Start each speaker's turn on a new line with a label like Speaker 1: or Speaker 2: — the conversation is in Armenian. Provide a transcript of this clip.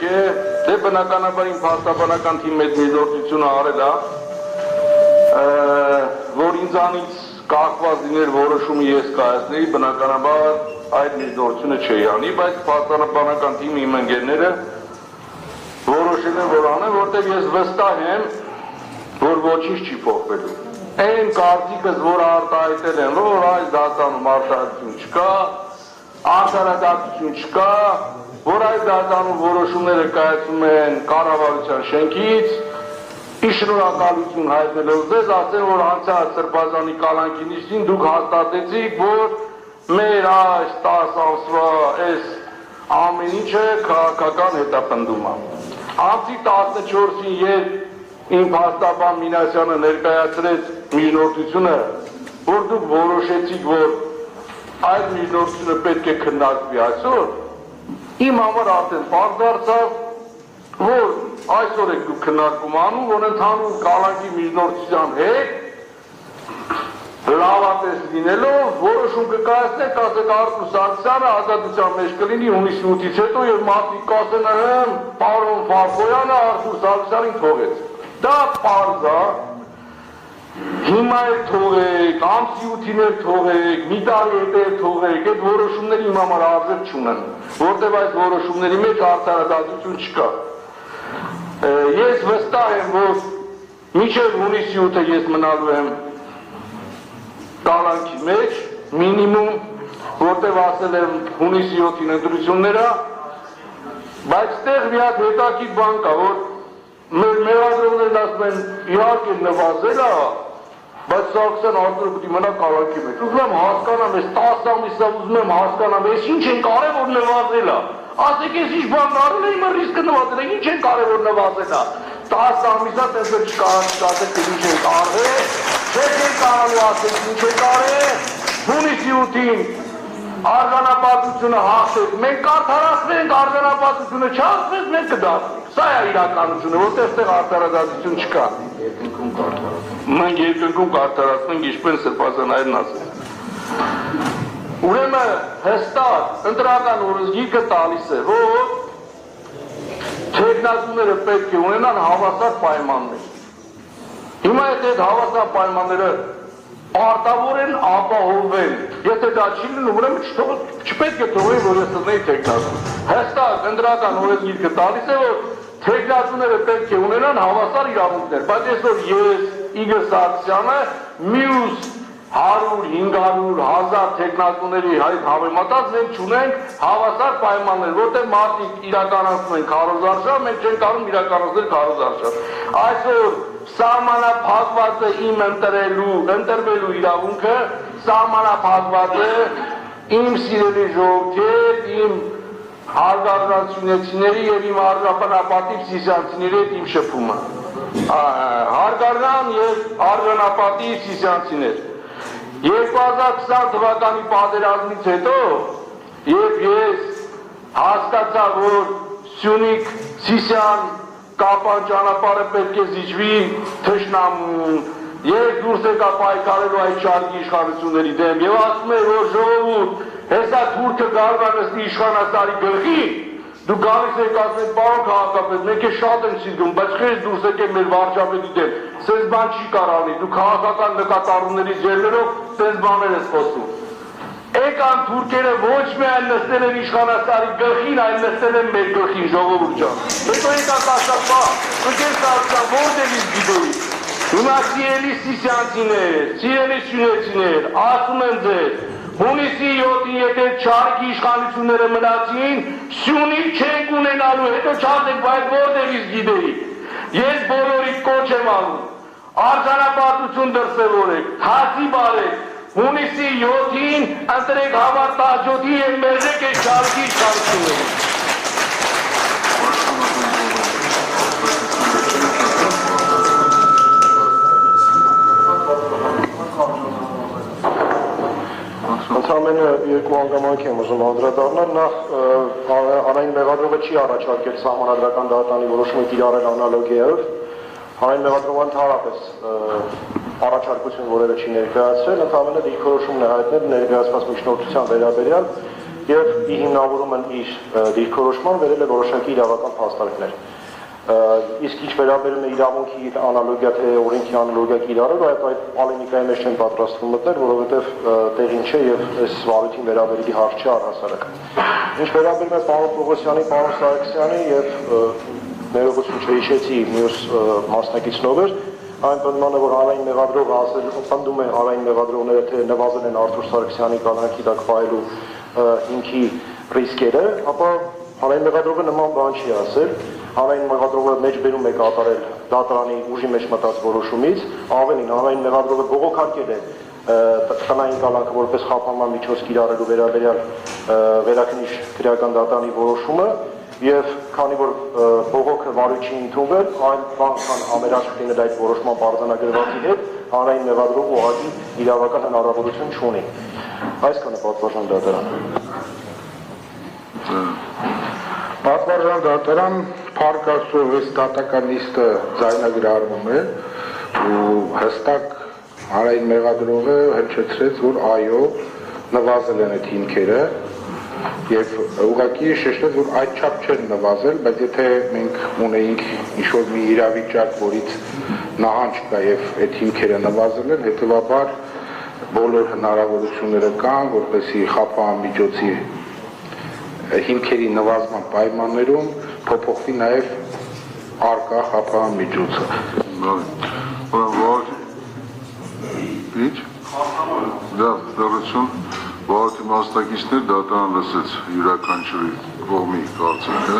Speaker 1: է, դե բնականաբար իմ փաստաբանական թիմի հետ միջնորդությունը արել է, որ ինձանից կախված լիներ որոշումը ես կայացնեի, բնականաբար այդ միջնորդությունը չի անի, բայց փաստաբանական թիմի իմ ընկերները որոշել են, որ անեն, որտեղ ես վստահ եմ, որ ոչինչ չի փոխվելու։ Այն կարծիքս, որ արտահայտել են, որ այս դատանում արտահայտություն չկա, արդարադատություն չկա, որ այս դատանում որոշումները կայացում են կառավարության շենքից, շնորհակալություն հայտնելով ձեզ, ասեմ, որ անցյալ Սրբազանի կալանքի նիստին դուք հաստատեցիք, որ մեր այս 10 ամսվա այս ամեն ինչը քաղաքական հետապնդում է։ Ամսի 14-ին երբ իմ փաստաբան Մինասյանը ներկայացրեց միջնորդությունը, որ դուք որոշեցիք, որ այդ միջնորդությունը պետք է քննարկվի այսօր, իմ համար արդեն պարզ դարձավ, որ այսօր եք դուք քննարկում անում, որ ընդհանուր կալանքի միջնորդության հետ լավատես լինելով որոշում կկայացնեք, ասեք Արթուր Սարգսյանը ազատության մեջ կլինի հունիսի 8-ից հետո եւ մարդիկ կասեն պարոն Ֆարֆոյանը Արթուր Սարգսյանին թողեց։ Դա պարզ է, հիմա էլ թողեք, ամսի 8-ին էլ թողեք, մի տարի հետո էլ թողեք, այդ որոշումները իմ համար արժեք չունեն, որտեղ այս որոշումների մեջ արդարադատություն չկա։ Ես վստահ եմ, որ մինչև հունիսի 8-ը ես մնալու եմ կալանքի մեջ, մինիմում, որտեղ ասել եմ հունիսի 7-ին ընտրությունները, բայց տեղ մի հատ հետաքրքիր բան կա, որ մեր մեղադրողներն ասում են իհարկե նվազել է, բայց Սարգսյան Արթուրը պետք է մնա կալանքի մեջ։ Ուզում եմ հասկանամ, այս 10 ամիսը ուզում եմ հասկանամ, այս ինչ են կարել, որ նվազել է։ Ասեք, ես ինչ բան արել եմ, ռիսկը նվազել է, ինչ են կարել, որ նվազել է։ 10 ամիսա տեսեք չկարացեք, թե ինչ են կարել, չեք կարալու ասեք, ինչ են կարել, հունիսի 8-ին արձանապատությունը հաղթեց, մենք կարդարացնենք, արձանապատությունը չհաղթեց, մենք կդարձնենք։ Սա է իրականությունը, որտեղ այստեղ արդարադատություն չկա։ Մենք երկնքում կարդարացնենք, ինչպես Սրբազանայինն ասել։ Ուրեմն հստակ ընտրական օրենսգիրքը տալիս է, որ թեկնածուները պետք է ունենան հավասար պայմաններ։ Հիմա եթե այդ հավասար պայմանները պարտավոր են ապահովվել, եթե դա չի լինում, ուրեմն չպետք է թողնի, որ ես տնեի թեկնածու։ Հստակ ընտրական օրենսգիրքը տալիս է, որ թեկնածուները պետք է ունենան հավասար իրավունքներ, բայց այսօր ես Իգոր Սարգսյանը մյուս 100, 500, 1000 թեկնածուների հետ համեմատած մենք չունենք հավասար պայմաններ, որտեղ մարդիկ իրականացնում են քարոզարշավ, մենք չենք կարող իրականացնել քարոզարշավ։ Այսօր սահմանափակված է իմ ընտրվելու իրավունքը, սահմանափակված է իմ սիրելի ժողովրդի, իմ հարգարժանությունների եւ իմ արժանապատիվ սիսյանցիների հետ իմ շփումը։ Հարգարժան եւ արժանապատիվ սիսյանցիներ։ 2020 թվականի պատերազմից հետո, երբ ես հասկացա, որ Սյունիք, Սիսիան, Կապան ճանապարհը պետք է զիջվի թշնամուն, ես դուրս եկա պայքարելու այդ շարքի իշխանությունների դեմ եւ ասում եմ, որ ժողովուրդ, հեսա թուրքը գալու է նստի իշխանասարի գլխին, դու գալիս եք ասում եք, պարոն քաղաքապետ, մենք շատ ենք սիրում, բայց խես դուրս եկեք մեր վարչապետի դեմ, սենց բան չի կարանի, դու քաղաքական նկատառումների ջերմերով սենց բաներ ես խոսում։ Եկան թուրքերը ոչ միայն նստել են իշխանասարի գլխին, այլ նստել են մեր գլխին, ժողովուրդ ջան։ Հետո եկան ասած, ընկեր Սարգսյան, որտեղից գիտեի։ Հիմա սիրելի սիսյանցիներ, սիրելի սյունեցիներ, ասում եմ ձեզ, հունիսի 7-ին եթե չարքի իշխանությունները մնացին, Սյունիք չենք ունենալու, հետո չասեք, բայց որտեղից գիտեի։ Ես բոլորի կոչ եմ անում, արձանապատություն դրսևորեք, հացի բարեք, հունիսի 7-ին ընտրեք հավարտաճոտի և մերժեք այս չարքի իշխանությունները։
Speaker 2: Ընդամենը երկու հանգամանք եմ ուզում անդրադառնալ, նախ Անահին Մեղադրովը չի առաջարկել սահմանադրական դատարանի որոշումը կիրառել անալոգիայով, Անահին Մեղադրովը ընդհանրապես առաջարկություն որևէ չի ներկայացրել, ընդամենը դիրքորոշումն է հայտնել ներկայացված միջնորդության վերաբերյալ եւ ի հիմնավորում են իր դիրքորոշման վերել է որոշակի իրավական փաստարկներ։ Իսկ ինչ վերաբերում է իրավունքի անալոգիա թե օրենքի անալոգիա իրարով, այդ պոլեմիկայի մեջ չեն պատրաստվում մտնել, որովհետև տեղին չէ եւ այս վարույթին վերաբերելի հարց չէ առհասարակ։ Ինչ վերաբերում է պարոն Պողոսյանի, պարոն Սարգսյանի եւ ներողություն չհիշեցի մյուս մասնակիցնով էր, այն բնմանը, որ հանրային մեղադրողը ասել, պնդում է հանրային մեղադրողները, թե նվազել են Արթուր Սարգսյանի կալանքի տակ վայելու հիմքի ռիսկերը, ապա հանրային մեղադրողը նման բան չի ասել, հանրային մեղադրողը մեջբերում է կատարել դատարանի ուժի մեջ մտած որոշումից, ավելին հանրային մեղադրողը բողոքարկել է տնային կալանքը որպես խափանման միջոց կիրառելու վերաբերյալ վերաքննիչ քրեական դատարանի որոշումը եւ քանի որ բողոքը վարույթ չի ընդունվել, այն բանքան ամերաշք լինել այդ որոշման պարզանագրվածի հետ, հանրային մեղադրողը ուղղակի իրավական հնարավորություն չունի։ Այսքանը պատվարժան դատարան։
Speaker 3: Պատվարժան դատարան փառք Աստծո այս դատական նիստը ձայնագրառվում է ու հստակ հանրային մեղադրողը հնչեցրեց, որ այո նվազել են այդ հիմքերը եւ ուղղակի շեշտեց, որ այդչափ չեն նվազել, բայց եթե մենք ունեինք ինչ-որ մի իրավիճակ, որից նահանջ կա եւ այդ հիմքերը նվազել են, հետեւաբար բոլոր հնարավորությունները կան, որպեսզի խափան միջոցի հիմքերի նվազման պայմաններում փոփոխվի նաեւ արկա խափան միջոցը։
Speaker 4: Ինչ? Դա դեռություն Վարդի մասնակիցներ դատարան լսեց յուրաքանչյուրի կողմի կարծիքը